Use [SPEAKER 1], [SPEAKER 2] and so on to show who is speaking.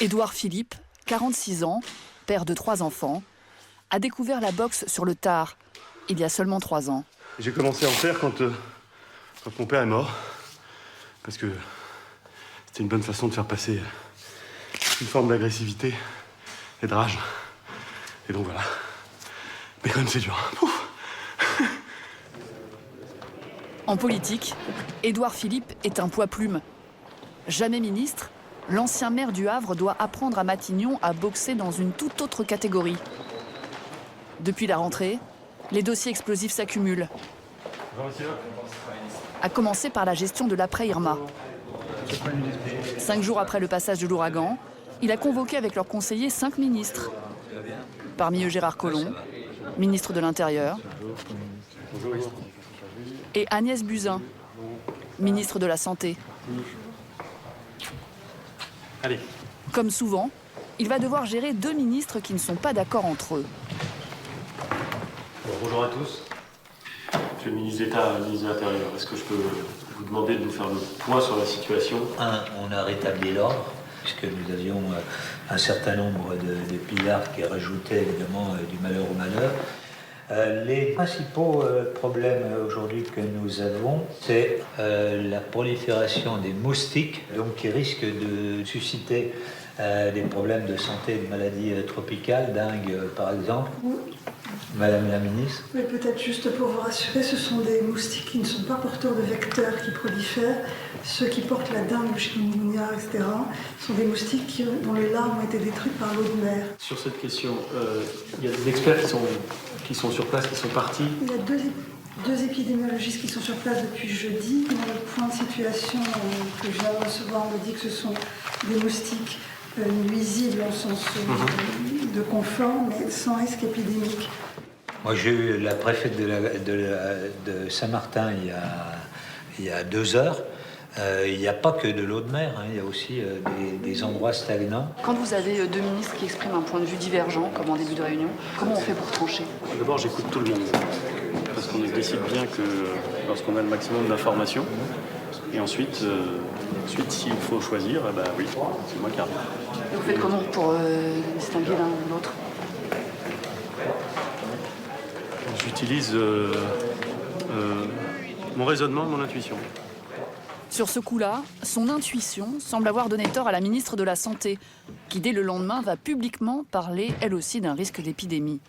[SPEAKER 1] Édouard Philippe, 46 ans, père de 3 enfants, a découvert la boxe sur le tard, il y a seulement 3 ans.
[SPEAKER 2] J'ai commencé à en faire quand mon père est mort, parce que c'était une bonne façon de faire passer une forme d'agressivité et de rage. Et donc voilà. Mais quand même c'est dur. Ouf.
[SPEAKER 1] En politique, Édouard Philippe est un poids-plume. Jamais ministre, l'ancien maire du Havre doit apprendre à Matignon à boxer dans une toute autre catégorie. Depuis la rentrée, les dossiers explosifs s'accumulent. À commencer par la gestion de l'après-Irma. 5 jours après le passage de l'ouragan, il a convoqué avec leurs conseillers 5 ministres. Parmi eux Gérard Collomb, ministre de l'Intérieur, et Agnès Buzyn, ministre de la Santé.
[SPEAKER 2] Allez.
[SPEAKER 1] Comme souvent, il va devoir gérer 2 ministres qui ne sont pas d'accord entre eux.
[SPEAKER 2] Bonjour à tous. Monsieur le ministre d'État, ministre de l'Intérieur, est-ce que je peux vous demander de nous faire le point sur la situation?
[SPEAKER 3] On a rétabli l'ordre, puisque nous avions un certain nombre de pillards qui rajoutaient évidemment du malheur au malheur. Les principaux problèmes aujourd'hui que nous avons, c'est la prolifération des moustiques, donc qui risquent de susciter des problèmes de santé, de maladies tropicales, dengue par exemple. Madame la ministre.
[SPEAKER 4] Oui, peut-être juste pour vous rassurer, ce sont des moustiques qui ne sont pas porteurs de vecteurs qui prolifèrent. Ceux qui portent la dengue, le chikungunya, etc., sont des moustiques dont les larves ont été détruites par l'eau de mer.
[SPEAKER 5] Sur cette question, il y a des experts qui sont sur place, qui sont partis.
[SPEAKER 4] Il y a deux épidémiologistes qui sont sur place depuis jeudi. Dans le point de situation que je viens de recevoir, on me dit que ce sont des moustiques nuisibles en sens de confort, mais sans risque épidémique.
[SPEAKER 3] Moi, j'ai eu la préfète de Saint-Martin il y a 2 heures. Il n'y a pas que de l'eau de mer, il y a aussi des endroits stagnants.
[SPEAKER 1] Quand vous avez 2 ministres qui expriment un point de vue divergent, comme en début de réunion, comment on fait pour trancher?
[SPEAKER 5] D'abord, j'écoute tout le monde, parce qu'on décide bien que lorsqu'on a le maximum d'informations, et ensuite, s'il faut choisir, oui, c'est moi qui arbitre.
[SPEAKER 1] Et vous faites comment pour distinguer l'un ou l'autre?
[SPEAKER 5] J'utilise mon raisonnement, mon intuition.
[SPEAKER 1] Sur ce coup-là, son intuition semble avoir donné tort à la ministre de la Santé, qui dès le lendemain va publiquement parler, elle aussi, d'un risque d'épidémie.